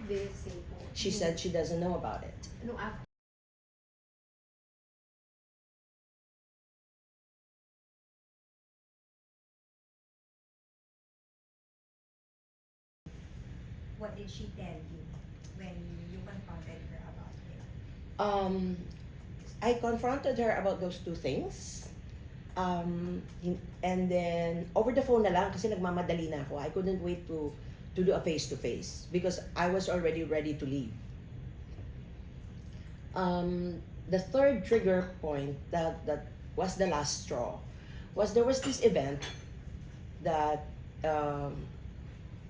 they say po? She said she doesn't know about it. No, after. What did she tell you when you confronted her about it? I confronted her about those two things. And then, over the phone na lang kasi nagmamadali na ako. I couldn't wait to do a face-to-face because I was already ready to leave. The third trigger point that was the last straw was there was this event that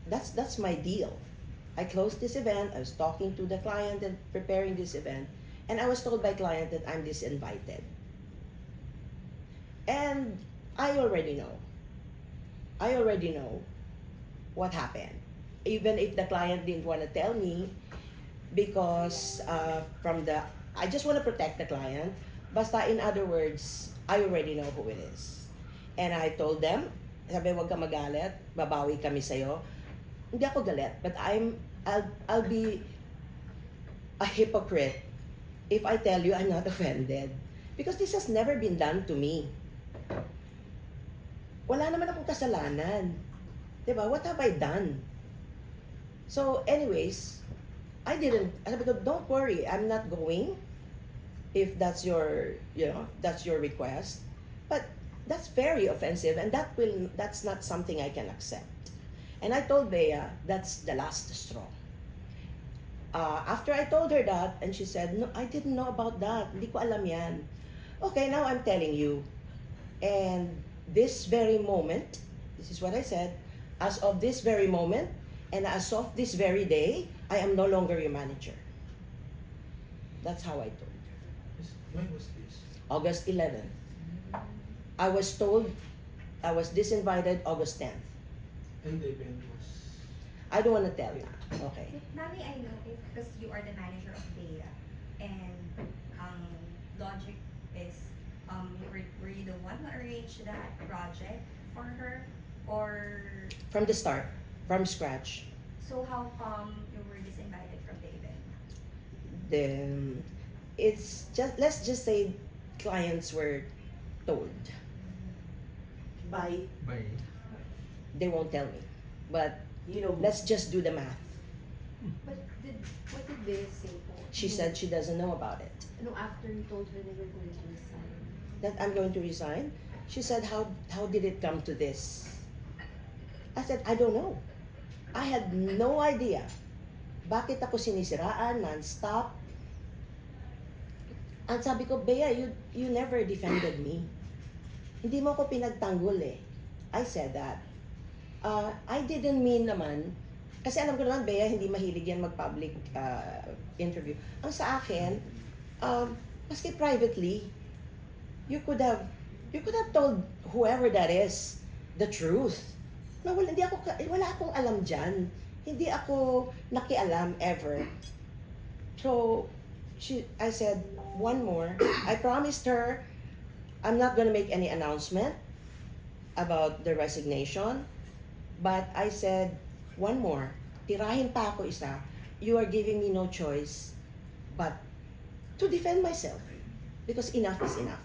that's my deal. I closed this event, I was talking to the client and preparing this event, and I was told by client that I'm disinvited. And I already know what happened. Even if the client didn't want to tell me because I just want to protect the client. Basta in other words, I already know who it is. And I told them, sabi, wag ka magalit, babawi kami sa'yo. Hindi ako galit, but I'll be a hypocrite if I tell you I'm not offended. Because this has never been done to me. Wala naman akong kasalanan. Diba? What have I done? So anyways, sabi ko, don't worry, I'm not going if that's your request. But that's very offensive and that's not something I can accept. And I told Bea, that's the last straw. After I told her that, and she said, no, I didn't know about that. Hindi ko alam yan. Okay, now I'm telling you. And this very moment, this is what I said, as of this very moment, and as of this very day, I am no longer your manager. That's how I told her. When was this? August 11th. I was told I was disinvited August 10th. And the event was... I don't want to tell you. Okay. Mami, I know it because you are the manager of Bea, and logic is were you the one who arranged that project for her, or From the start, from scratch. so how come you were disinvited from the event? Then it's just, let's just say clients were told. By, They won't tell me. But you know, let's just do the math. but what did they say po? She said she doesn't know about it. No, after you told her they were going to resign. That I'm going to resign. She said, how did it come to this? I said, I don't know. I had no idea. Bakit ako sinisiraan, non-stop? Ang sabi ko, Bea, you never defended me. Hindi mo ako pinagtanggol eh. I said that. I didn't mean naman, kasi alam ko naman, Bea, hindi mahilig yan mag-public interview. Ang sa akin, maski privately, you could have told whoever that is the truth. No, wala akong alam dyan. Hindi ako nakialam ever. So, I said, one more. I promised her I'm not gonna make any announcement about the resignation. But I said, one more. Tirahin pa ako isa. You are giving me no choice but to defend myself. Because enough is enough.